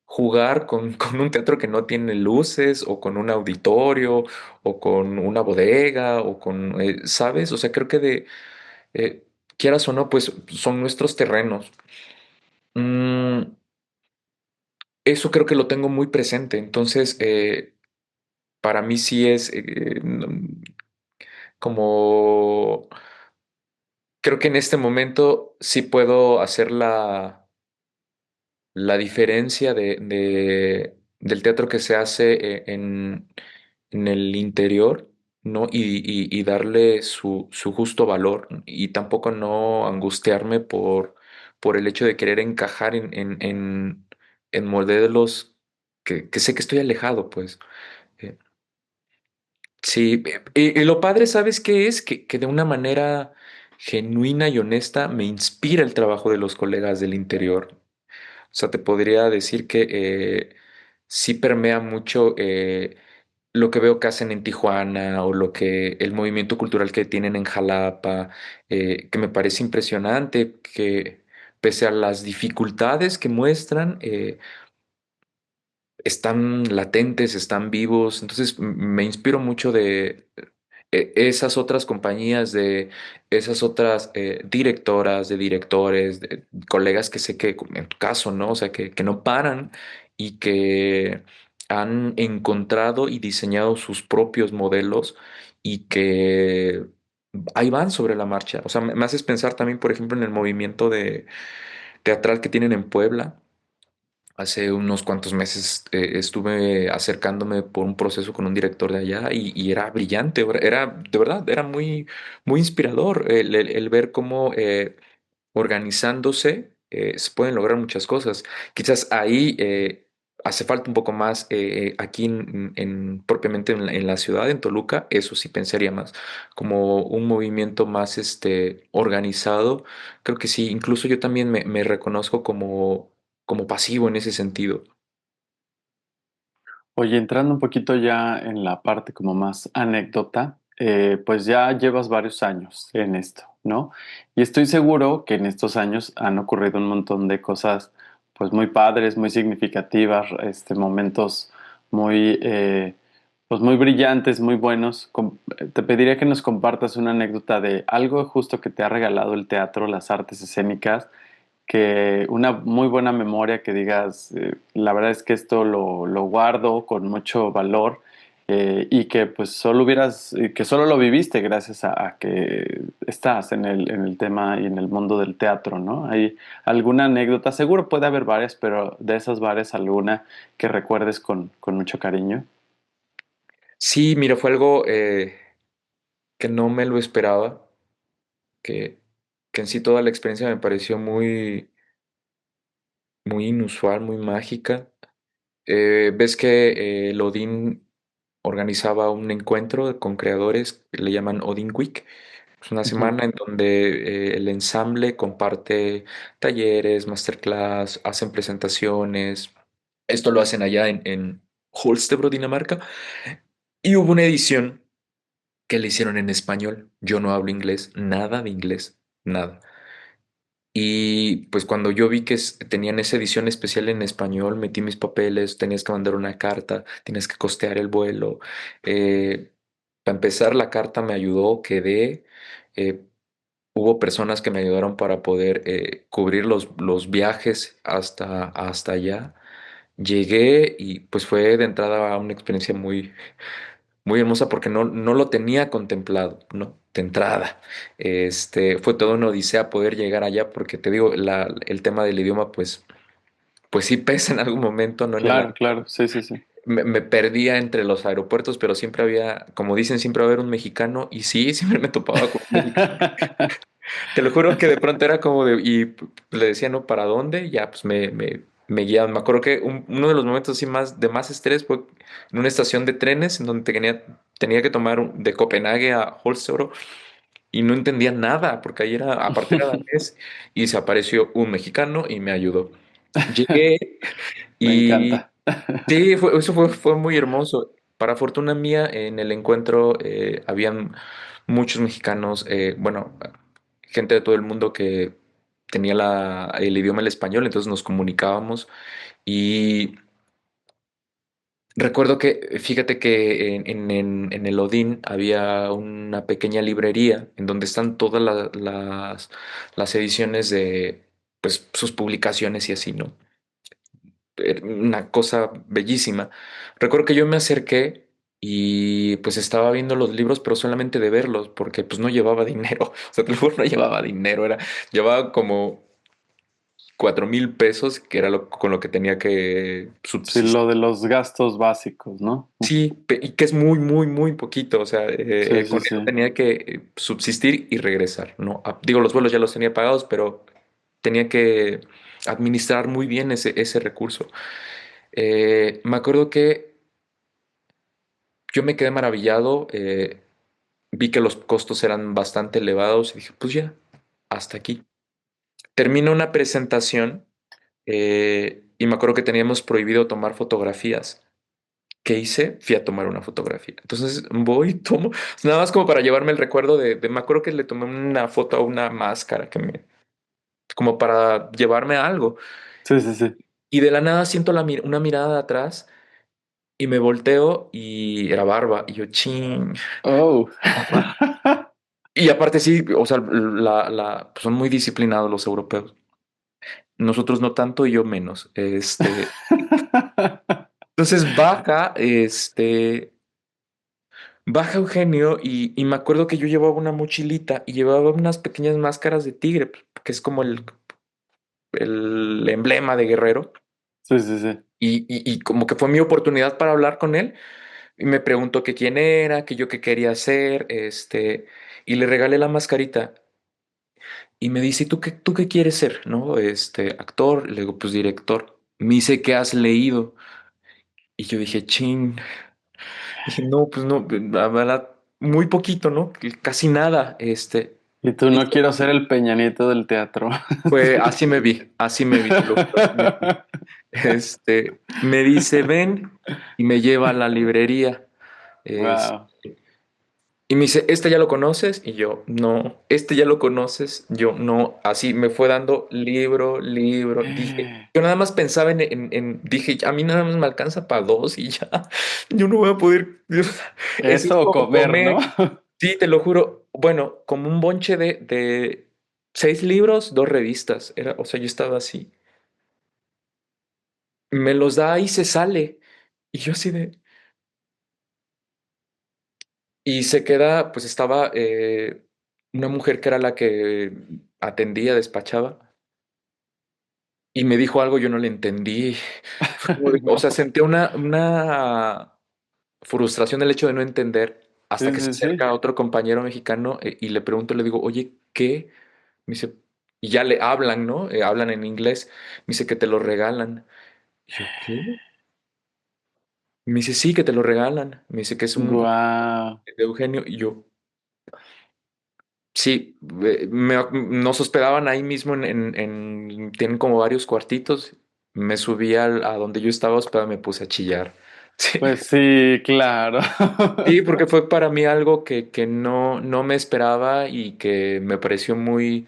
Speaker 2: jugar con un teatro que no tiene luces o con un auditorio o con una bodega o con, ¿sabes? O sea, creo que eh, quieras o no, pues son nuestros terrenos. Mm, eso creo que lo tengo muy presente, entonces para mí sí es como creo que en este momento sí puedo hacer la diferencia del teatro que se hace en el interior, ¿no? Y darle su justo valor y tampoco no angustiarme por el hecho de querer encajar en modelos que sé que estoy alejado, pues. Eh, Sí, y lo padre, ¿sabes qué es? Que de una manera genuina y honesta me inspira el trabajo de los colegas del interior. O sea, te podría decir que sí permea mucho lo que veo que hacen en Tijuana o lo que el movimiento cultural que tienen en Jalapa, que me parece impresionante, que pese a las dificultades que muestran, están latentes, están vivos. Entonces me inspiro mucho de esas otras compañías, de esas otras directoras, de directores, de colegas que sé que en tu caso, ¿no? O sea, que no paran y que han encontrado y diseñado sus propios modelos y que ahí van sobre la marcha. O sea, me haces pensar también, por ejemplo, en el movimiento de teatral que tienen en Puebla. Hace unos cuantos meses estuve acercándome por un proceso con un director de allá y era brillante, era de verdad, era muy, muy inspirador el ver cómo organizándose se pueden lograr muchas cosas. Quizás ahí hace falta un poco más aquí propiamente en la ciudad, en Toluca, eso sí pensaría más, como un movimiento más organizado. Creo que sí, incluso yo también me reconozco como pasivo en ese sentido.
Speaker 1: Oye, entrando un poquito ya en la parte como más anécdota, pues ya llevas varios años en esto, ¿no? Y estoy seguro que en estos años han ocurrido un montón de cosas, pues muy padres, muy significativas, momentos muy, pues muy brillantes, muy buenos. Te pediría que nos compartas una anécdota de algo justo que te ha regalado el teatro, las artes escénicas, que una muy buena memoria que digas, la verdad es que esto lo guardo con mucho valor y que pues solo que solo lo viviste gracias a que estás en el tema y en el mundo del teatro, ¿no? ¿Hay alguna anécdota? Seguro puede haber varias, pero de esas varias alguna que recuerdes con mucho cariño.
Speaker 2: Sí, mira, fue algo que no me lo esperaba, que, que en sí toda la experiencia me pareció muy inusual, muy mágica. Ves que el Odín organizaba un encuentro con creadores que le llaman Odin Week. Es una
Speaker 1: Ujú.
Speaker 2: semana en donde el ensamble comparte talleres, masterclass, hacen presentaciones. Esto lo hacen allá en Holstebro, Dinamarca. Y hubo una edición que le hicieron en español. Yo no hablo inglés, nada de inglés, nada. Y pues cuando yo vi que tenían esa edición especial en español, metí mis papeles, tenías que mandar una carta, tienes que costear el vuelo. Para empezar, la carta me ayudó, quedé. eh, Hubo personas que me ayudaron para poder cubrir los viajes hasta allá. Llegué y pues fue de entrada una experiencia muy hermosa porque no lo tenía contemplado, ¿no? De entrada. Fue toda una odisea poder llegar allá porque te digo, el tema del idioma, pues sí pesa en algún momento, ¿no?
Speaker 1: Claro, claro, sí, sí, sí.
Speaker 2: Me perdía entre los aeropuertos, pero siempre había, como dicen, siempre va a haber un mexicano y sí, siempre me topaba con un mexicano. Te lo juro que de pronto era como le decía, ¿no? ¿Para dónde? Ya, pues me guiaban. Me acuerdo que uno de los momentos así de más estrés fue en una estación de trenes en donde tenía que tomar de Copenhague a Holstebro y no entendía nada, porque ahí era, aparte era danés, y se apareció un mexicano y me ayudó. Llegué
Speaker 1: Me
Speaker 2: y
Speaker 1: encanta.
Speaker 2: sí, fue muy hermoso. Para fortuna mía, en el encuentro habían muchos mexicanos, bueno, gente de todo el mundo que tenía el idioma el español, entonces nos comunicábamos y recuerdo que, fíjate que en el Odín había una pequeña librería en donde están todas las ediciones de, pues, sus publicaciones y así, ¿no? Era una cosa bellísima. Recuerdo que yo me acerqué y pues estaba viendo los libros, pero solamente de verlos, porque pues no llevaba dinero. O sea, te lo juro, no llevaba dinero, llevaba como 4,000 pesos, que era con lo que tenía que
Speaker 1: Sí,
Speaker 2: subsistir.
Speaker 1: lo de los gastos básicos, ¿no?
Speaker 2: Sí, y que es muy poquito. O sea,
Speaker 1: Sí, sí,
Speaker 2: con
Speaker 1: sí.
Speaker 2: eso tenía que subsistir y regresar, ¿no? Digo, los vuelos ya los tenía pagados, pero tenía que administrar muy bien ese recurso. Me acuerdo que yo me quedé maravillado, vi que los costos eran bastante elevados y dije, pues ya, hasta aquí. Termino una presentación y me acuerdo que teníamos prohibido tomar fotografías. ¿Qué hice? Fui a tomar una fotografía. Entonces voy y tomo, nada más como para llevarme el recuerdo me acuerdo que le tomé una foto a una máscara como para llevarme a algo.
Speaker 1: Sí, sí, sí.
Speaker 2: Y de la nada siento una mirada de atrás y me volteo y era Barba. Y yo, ching.
Speaker 1: Oh.
Speaker 2: Y aparte sí, o sea, pues son muy disciplinados los europeos. Nosotros no tanto y yo menos. Entonces baja Eugenio y me acuerdo que yo llevaba una mochilita y llevaba unas pequeñas máscaras de tigre, pues, que es como el emblema de guerrero.
Speaker 1: Sí, sí, sí.
Speaker 2: Y como que fue mi oportunidad para hablar con él y me preguntó que quién era, que yo qué quería hacer, y le regalé la mascarita. Y me dice, tú qué quieres ser? ¿No? Actor. Le digo, pues director. Me dice, ¿qué has leído? Y yo dije, chin. Dije, no, pues no, la verdad, muy poquito, ¿no? Casi nada.
Speaker 1: Y tú
Speaker 2: Me
Speaker 1: no
Speaker 2: dice,
Speaker 1: quiero ser el Peñanito del teatro.
Speaker 2: así me vi, te lo juro, así me vi. Me dice, ven, y me lleva a la librería.
Speaker 1: Wow.
Speaker 2: Y me dice, ¿este ya lo conoces? Y yo, no. ¿Este ya lo conoces? Yo, no. Así me fue dando libro. Dije, yo nada más pensaba dije, a mí nada más me alcanza para dos y ya. Yo no voy a poder. Eso es
Speaker 1: Eso o
Speaker 2: como
Speaker 1: comer, ¿no?
Speaker 2: comer. Sí, te lo juro. Bueno, como un bonche de 6 libros, 2 revistas. O sea, yo estaba así. Me los da y se sale. Y yo así de, Y se queda, pues estaba una mujer que era la que atendía, despachaba, y me dijo algo, yo no le entendí. Fue como o sea,
Speaker 1: No.
Speaker 2: sentí una frustración el hecho de no entender hasta
Speaker 1: Sí,
Speaker 2: que se
Speaker 1: sí,
Speaker 2: acerca
Speaker 1: sí.
Speaker 2: a otro compañero mexicano y le pregunto, le digo, oye, ¿qué? Me dice, y ya le hablan, ¿no? Hablan en inglés. Me dice que te lo regalan. Y yo, ¿qué? Me dice, sí, que te lo regalan. Me dice que es un
Speaker 1: Guau.
Speaker 2: de Eugenio. Y yo, sí, nos hospedaban ahí mismo tienen como varios cuartitos. Me subí a donde yo estaba hospedado y me puse a chillar. Sí,
Speaker 1: Pues sí, claro.
Speaker 2: sí, porque fue para mí algo que no me esperaba y que me pareció muy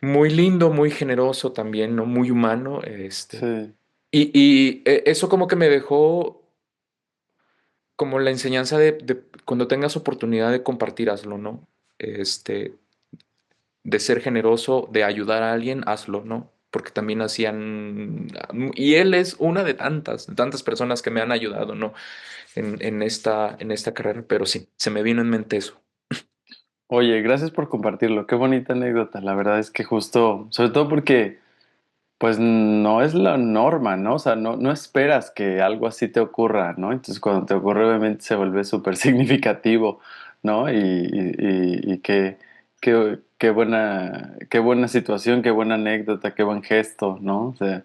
Speaker 2: lindo, muy generoso también, ¿no? Muy humano,
Speaker 1: Sí.
Speaker 2: eso como que me dejó como la enseñanza de cuando tengas oportunidad de compartir, hazlo, ¿no? Este, de ser generoso, de ayudar a alguien, hazlo, ¿no? Porque también hacían, y él es una de tantas personas que me han ayudado, ¿no? En esta carrera, pero sí, se me vino en mente eso.
Speaker 1: Oye, gracias por compartirlo. Qué bonita anécdota. La verdad es que justo, sobre todo porque, pues no es la norma, ¿no? O sea, no esperas que algo así te ocurra, ¿no? Entonces, cuando te ocurre, obviamente se vuelve súper significativo, ¿no? Y qué buena situación, qué buena anécdota, qué buen gesto, ¿no? O sea,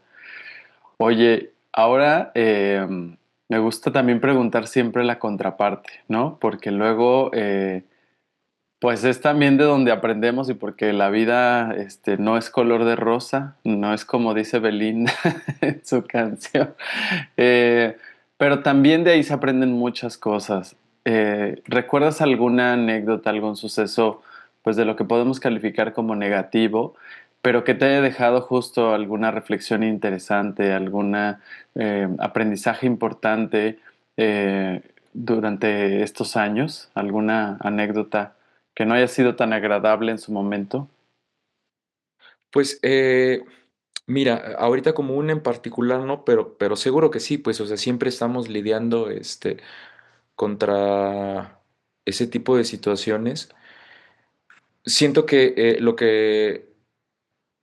Speaker 1: oye, ahora me gusta también preguntar siempre la contraparte, ¿no? Porque luego, pues es también de donde aprendemos y porque la vida, no es color de rosa, no es como dice Belinda en su canción. Eh, pero también de ahí se aprenden muchas cosas. ¿Recuerdas alguna anécdota, algún suceso, pues de lo que podemos calificar como negativo, pero que te haya dejado justo alguna reflexión interesante, alguna aprendizaje importante durante estos años? ¿Alguna anécdota que no haya sido tan agradable en su momento?
Speaker 2: Pues mira, ahorita como una en particular no, pero seguro que sí, pues o sea, siempre estamos lidiando contra ese tipo de situaciones. Siento que lo que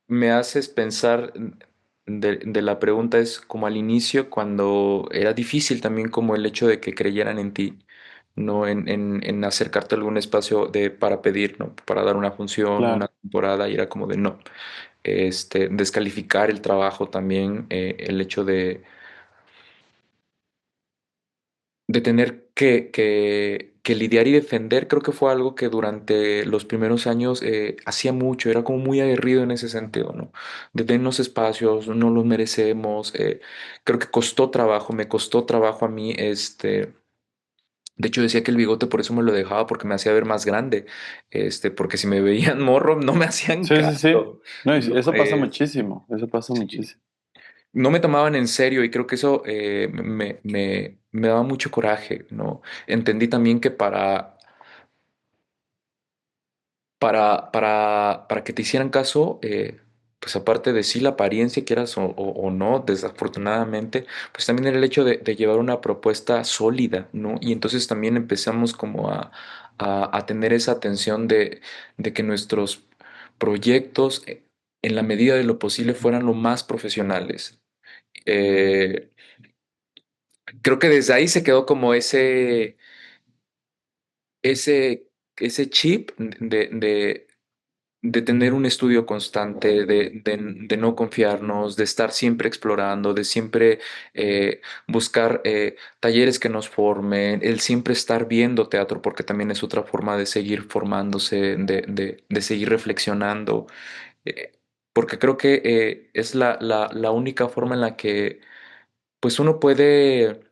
Speaker 2: me haces pensar de la pregunta es como al inicio, cuando era difícil también como el hecho de que creyeran en ti, ¿no? En acercarte a algún espacio para pedir, ¿no? Para dar una función, una
Speaker 1: Claro,
Speaker 2: temporada, y era como de no. Descalificar el trabajo también, el hecho de tener que lidiar y defender, creo que fue algo que durante los primeros años hacía mucho, era como muy aguerrido en ese sentido, ¿no? De dennos espacios, no los merecemos, creo que costó trabajo, me costó trabajo a mí, de hecho decía que el bigote por eso me lo dejaba, porque me hacía ver más grande, porque si me veían morro no me hacían
Speaker 1: sí, sí, sí.
Speaker 2: caso,
Speaker 1: No, y
Speaker 2: ¿no?
Speaker 1: eso pasa muchísimo, eso pasa
Speaker 2: Sí.
Speaker 1: muchísimo.
Speaker 2: No me tomaban en serio y creo que eso me daba mucho coraje, ¿no? Entendí también que para que te hicieran caso, pues aparte de sí la apariencia, quieras o no, desafortunadamente, pues también era el hecho de llevar una propuesta sólida, ¿no? Y entonces también empezamos como a tener esa atención de que nuestros proyectos, en la medida de lo posible, fueran lo más profesionales. Eh, Creo que desde ahí se quedó como ese, ese chip de tener un estudio constante, de no confiarnos, de estar siempre explorando, de siempre buscar talleres que nos formen, el siempre estar viendo teatro, porque también es otra forma de seguir formándose, de seguir reflexionando, eh, porque creo que es la única forma en la que pues uno puede.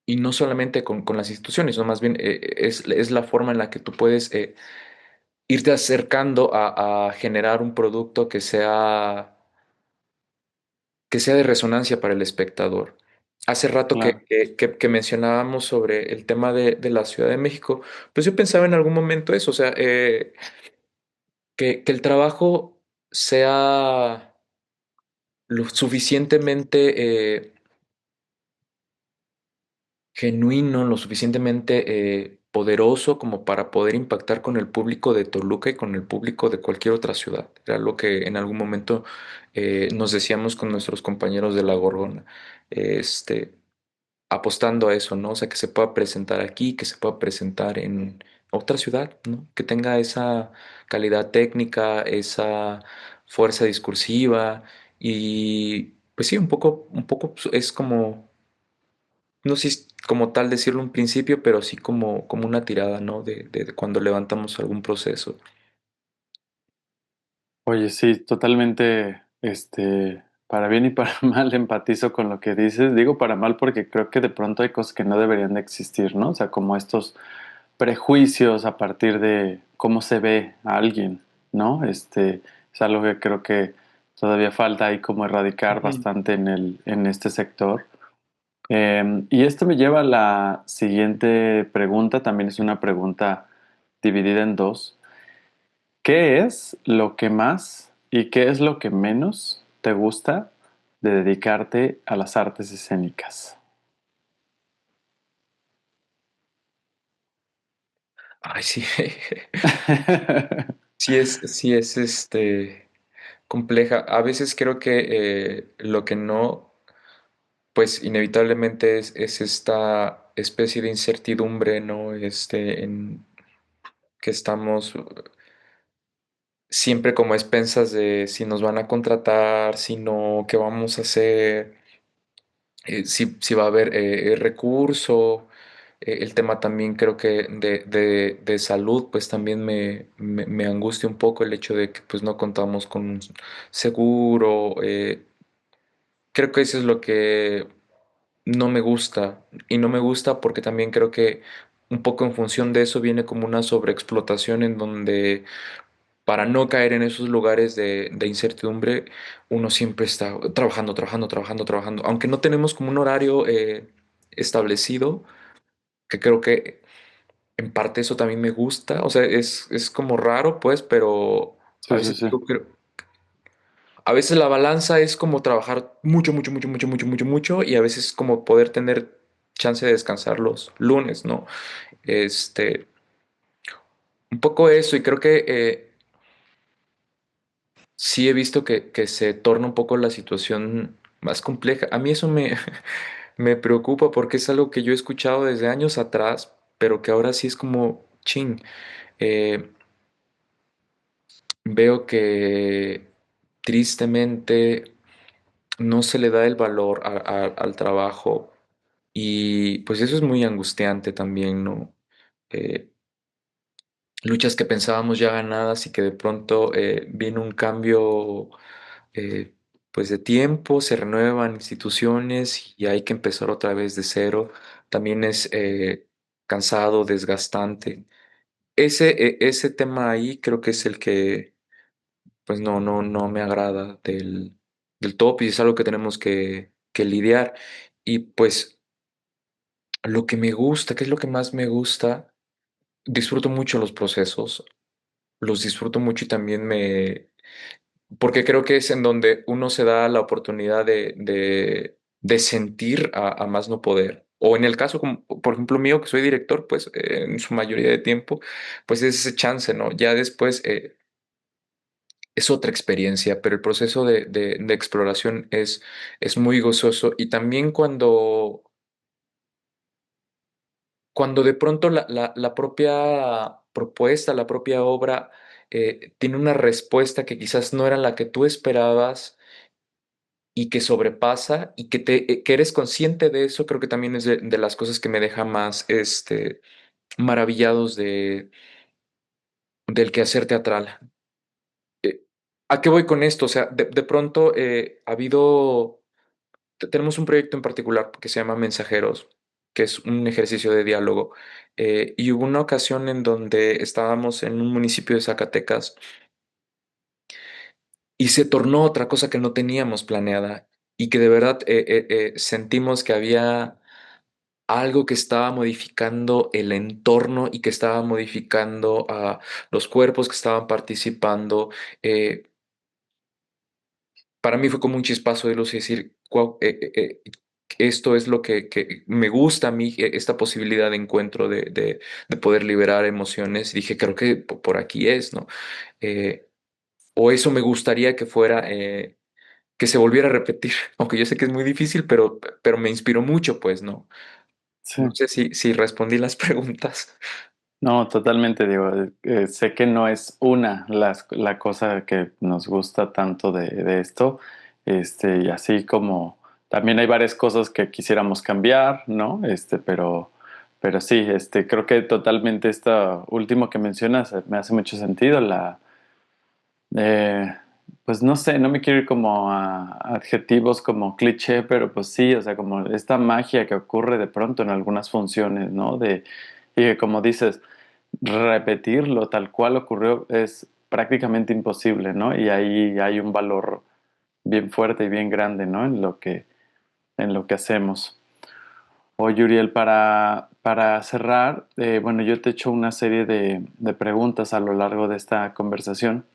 Speaker 2: Y no solamente con las instituciones, sino más bien es la forma en la que tú puedes irte acercando a generar un producto que sea de resonancia para el espectador. Hace rato que,
Speaker 1: Claro.
Speaker 2: que mencionábamos sobre el tema de la Ciudad de México, pues yo pensaba en algún momento eso, o sea, que el trabajo sea lo suficientemente genuino, lo suficientemente poderoso como para poder impactar con el público de Toluca y con el público de cualquier otra ciudad. Era lo que en algún momento nos decíamos con nuestros compañeros de La Gorgona, este, apostando a eso, ¿no? O sea, que se pueda presentar aquí, que se pueda presentar en otra ciudad, ¿no? Que tenga esa calidad técnica, esa fuerza discursiva y pues sí, un poco es como no sé si como tal decirlo un principio, pero sí como una tirada, ¿no? De cuando levantamos algún proceso.
Speaker 1: Oye, sí, totalmente, para bien y para mal empatizo con lo que dices. Digo para mal porque creo que de pronto hay cosas que no deberían de existir, ¿no? O sea, como estos prejuicios a partir de cómo se ve a alguien, ¿no? Es algo que creo que todavía falta ahí como erradicar
Speaker 2: Ujú.
Speaker 1: bastante en este sector. Y esto me lleva a la siguiente pregunta, también es una pregunta dividida en dos. ¿Qué es lo que más y qué es lo que menos te gusta de dedicarte a las artes escénicas?
Speaker 2: Ay, sí. Sí es compleja. A veces creo que lo que no, pues inevitablemente es esta especie de incertidumbre, ¿no? En que estamos siempre como a expensas de si nos van a contratar, si no, qué vamos a hacer. Si va a haber recurso, el tema también creo que de salud, pues también me angustia un poco el hecho de que pues no contamos con un seguro. Creo que eso es lo que no me gusta y no me gusta porque también creo que un poco en función de eso viene como una sobreexplotación en donde para no caer en esos lugares de incertidumbre, uno siempre está trabajando, trabajando, trabajando, trabajando. Aunque no tenemos como un horario establecido, que creo que en parte eso también me gusta. O sea, es como raro, pues, pero a
Speaker 1: Sí, sí,
Speaker 2: veces
Speaker 1: sí.
Speaker 2: a veces la balanza es como trabajar mucho, mucho, mucho, mucho, mucho, mucho, mucho, y a veces como poder tener chance de descansar los lunes, ¿no? Este, un poco eso, y creo que sí he visto que se torna un poco la situación más compleja. A mí eso me preocupa porque es algo que yo he escuchado desde años atrás, pero que ahora sí es como, ching, eh, veo que tristemente no se le da el valor al trabajo y pues eso es muy angustiante también, ¿no? Eh, Luchas que pensábamos ya ganadas y que de pronto viene un cambio eh, pues de tiempo, se renuevan instituciones y hay que empezar otra vez de cero. También es cansado, desgastante. Ese tema ahí creo que es el que pues no me agrada del top y es algo que tenemos que lidiar. Y pues lo que me gusta, ¿qué es lo que más me gusta? Disfruto mucho los procesos, los disfruto mucho y también porque creo que es en donde uno se da la oportunidad de sentir a más no poder. O en el caso, como, por ejemplo, mío, que soy director, pues en su mayoría de tiempo, pues es ese chance, ¿no? Ya después es otra experiencia, pero el proceso de exploración es muy gozoso. Y también cuando de pronto la propia propuesta, la propia obra tiene una respuesta que quizás no era la que tú esperabas y que sobrepasa y que eres consciente de eso, creo que también es de las cosas que me deja más maravillados del quehacer teatral. Eh, ¿A qué voy con esto? O sea, de pronto ha habido, tenemos un proyecto en particular que se llama Mensajeros, que es un ejercicio de diálogo, y hubo una ocasión en donde estábamos en un municipio de Zacatecas y se tornó otra cosa que no teníamos planeada y que de verdad sentimos que había algo que estaba modificando el entorno y que estaba modificando a los cuerpos que estaban participando. Eh, para mí fue como un chispazo de luz y decir, "Guau, esto es lo que me gusta a mí, esta posibilidad de encuentro, de poder liberar emociones. Y dije, creo que por aquí es, ¿no? Eh, o eso me gustaría que fuera, que se volviera a repetir, aunque yo sé que es muy difícil, pero me inspiró mucho, pues, ¿no?
Speaker 1: Sí.
Speaker 2: No sé si respondí las preguntas.
Speaker 1: No, totalmente, digo, sé que no es la cosa que nos gusta tanto de esto, y así como también hay varias cosas que quisiéramos cambiar, ¿no? Pero sí, creo que totalmente esto último que mencionas me hace mucho sentido, eh, pues no sé, no me quiero ir como a adjetivos como cliché, pero pues sí, o sea, como esta magia que ocurre de pronto en algunas funciones, ¿no? Y que como dices, repetirlo tal cual ocurrió es prácticamente imposible, ¿no? Y ahí hay un valor bien fuerte y bien grande, ¿no? En lo que hacemos. Oye, Uriel, para cerrar, bueno, yo te he hecho una serie de preguntas a lo largo de esta conversación.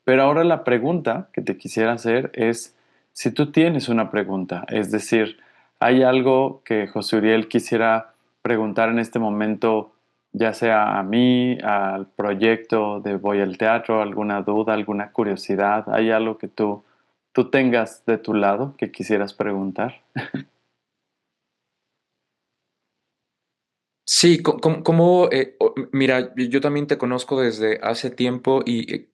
Speaker 1: Pero ahora la pregunta que te quisiera hacer es si tú tienes una pregunta, es decir, ¿hay algo que José Uriel quisiera preguntar en este momento, ya sea a mí, al proyecto de Voy al Teatro, alguna duda, alguna curiosidad? ¿Hay algo que tú tengas de tu lado que quisieras preguntar?
Speaker 2: Sí, mira, yo también te conozco desde hace tiempo y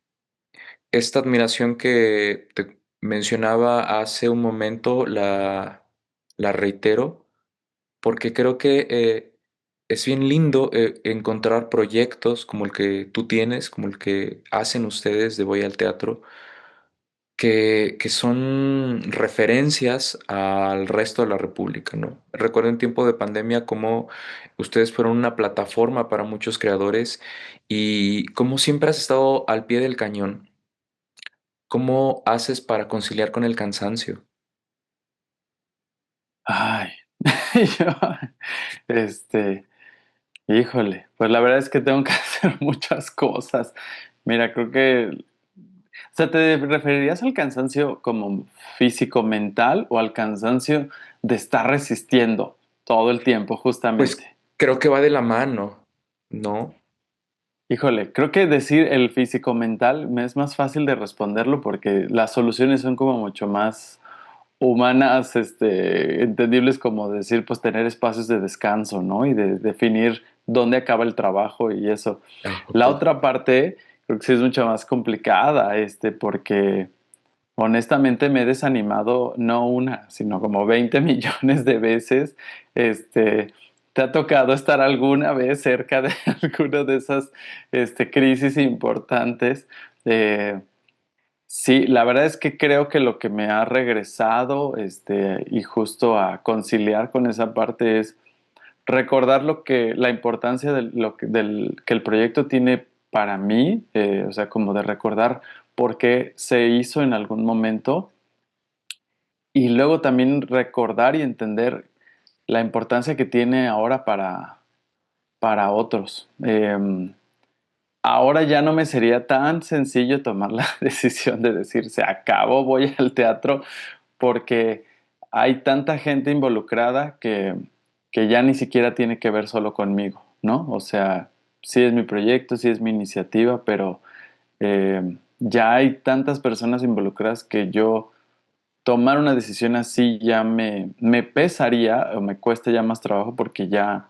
Speaker 2: esta admiración que te mencionaba hace un momento la reitero porque creo que es bien lindo encontrar proyectos como el que tú tienes, como el que hacen ustedes de Voy al Teatro, que son referencias al resto de la República, ¿no? Recuerdo en tiempo de pandemia cómo ustedes fueron una plataforma para muchos creadores y cómo siempre has estado al pie del cañón. ¿Cómo haces para conciliar con el cansancio?
Speaker 1: Ay, yo, este, híjole, pues la verdad es que tengo que hacer muchas cosas. Mira, creo que o sea, ¿te referirías al cansancio como físico, mental o al cansancio de estar resistiendo todo el tiempo,
Speaker 2: Pues
Speaker 1: justamente?
Speaker 2: creo que va de la mano, ¿no?
Speaker 1: Híjole, creo que decir el físico mental me es más fácil de responderlo porque las soluciones son como mucho más humanas, entendibles como decir, pues tener espacios de descanso, ¿no? Y de definir dónde acaba el trabajo y eso.
Speaker 2: Ah,
Speaker 1: La
Speaker 2: ok.
Speaker 1: otra parte creo que sí es mucho más complicada, porque honestamente me he desanimado no una, sino como 20 millones de veces. ¿Te ha tocado estar alguna vez cerca de alguna de esas crisis importantes? Eh, sí, la verdad es que creo que lo que me ha regresado y justo a conciliar con esa parte es recordar la importancia de que el proyecto tiene para mí, o sea, como de recordar por qué se hizo en algún momento y luego también recordar y entender la importancia que tiene ahora para otros. Ahora ya no me sería tan sencillo tomar la decisión de decir, se acabó, voy al teatro, porque hay tanta gente involucrada que ya ni siquiera tiene que ver solo conmigo, ¿no? O sea, sí es mi proyecto, sí es mi iniciativa, pero ya hay tantas personas involucradas que yo tomar una decisión así ya me pesaría o me cuesta ya más trabajo porque ya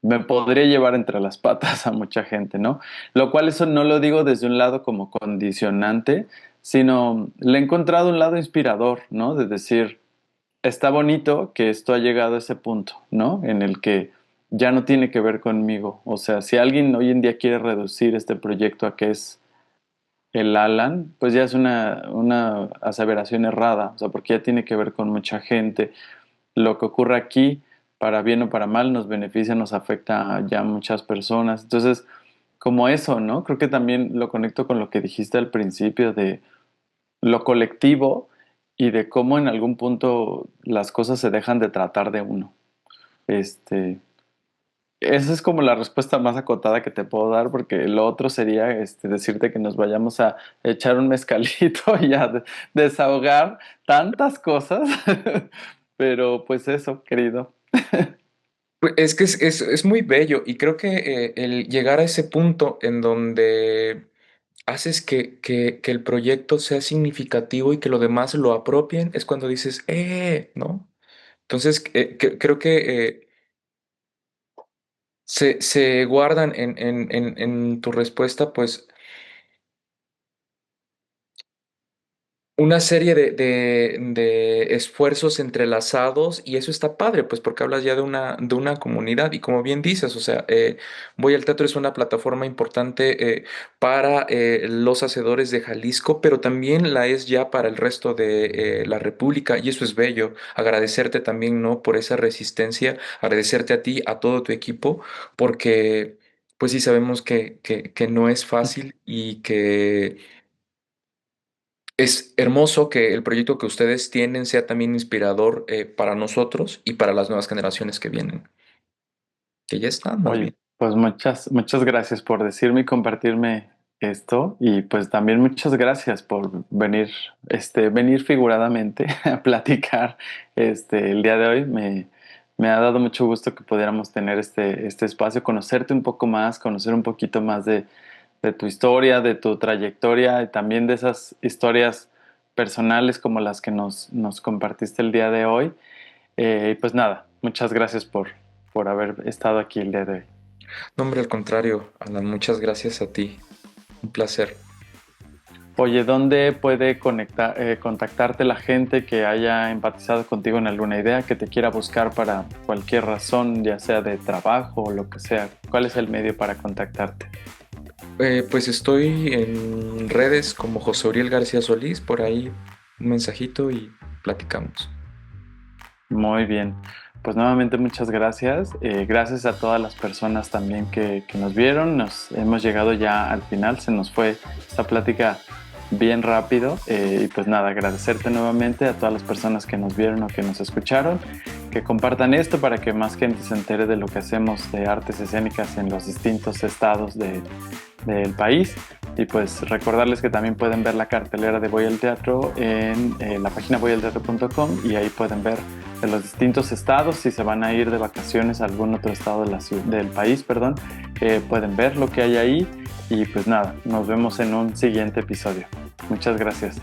Speaker 1: me podría llevar entre las patas a mucha gente, ¿no? Lo cual eso no lo digo desde un lado como condicionante, sino le he encontrado un lado inspirador, ¿no? De decir, está bonito que esto ha llegado a ese punto, ¿no? En el que ya no tiene que ver conmigo. O sea, si alguien hoy en día quiere reducir este proyecto a que es el Alan, pues ya es una aseveración errada, o sea, porque ya tiene que ver con mucha gente. Lo que ocurre aquí, para bien o para mal, nos beneficia, nos afecta a ya muchas personas. Entonces, como eso, ¿no? Creo que también lo conecto con lo que dijiste al principio de lo colectivo y de cómo en algún punto las cosas se dejan de tratar de uno. Este, Esa es como la respuesta más acotada que te puedo dar, porque lo otro sería decirte que nos vayamos a echar un mezcalito y a desahogar tantas cosas. Pero pues eso, querido.
Speaker 2: Pues es que es muy bello y creo que el llegar a ese punto en donde haces que el proyecto sea significativo y que los demás lo apropien es cuando dices, ¿no? Entonces, creo que se guardan en tu respuesta, pues una serie de esfuerzos entrelazados y eso está padre, pues porque hablas ya de una comunidad y como bien dices, o sea, Voy al Teatro es una plataforma importante para los hacedores de Jalisco, pero también la es ya para el resto de la República y eso es bello. Agradecerte también, ¿no? Por esa resistencia, agradecerte a ti, a todo tu equipo, porque pues sí sabemos que no es fácil y que... Es hermoso que el proyecto que ustedes tienen sea también inspirador para nosotros y para las nuevas generaciones que vienen, que ya están más
Speaker 1: Oye,
Speaker 2: bien.
Speaker 1: pues muchas gracias por decirme y compartirme esto y pues también muchas gracias por venir figuradamente a platicar el día de hoy. Me ha dado mucho gusto que pudiéramos tener este espacio, conocerte un poco más, conocer un poquito más de tu historia, de tu trayectoria y también de esas historias personales como las que nos compartiste el día de hoy. Y pues nada, muchas gracias por haber estado aquí el día de hoy.
Speaker 2: No, hombre, al contrario, Alan, muchas gracias a ti. Un placer.
Speaker 1: Oye, ¿dónde puede contactarte la gente que haya empatizado contigo en alguna idea, que te quiera buscar para cualquier razón, ya sea de trabajo o lo que sea? ¿Cuál es el medio para contactarte?
Speaker 2: Pues estoy en redes como José Uriel García Solís, por ahí un mensajito y platicamos.
Speaker 1: Muy bien. Pues nuevamente muchas gracias. Gracias a todas las personas también que nos vieron. Nos hemos llegado ya al final. Se nos fue esta plática bien rápido. Y pues nada, agradecerte nuevamente a todas las personas que nos vieron o que nos escucharon. Que compartan esto para que más gente se entere de lo que hacemos de artes escénicas en los distintos estados del país. Y pues recordarles que también pueden ver la cartelera de Voy al Teatro en la página voyalteatro.com y ahí pueden ver de los distintos estados, si se van a ir de vacaciones a algún otro estado del país, perdón, pueden ver lo que hay ahí y pues nada, nos vemos en un siguiente episodio. Muchas gracias.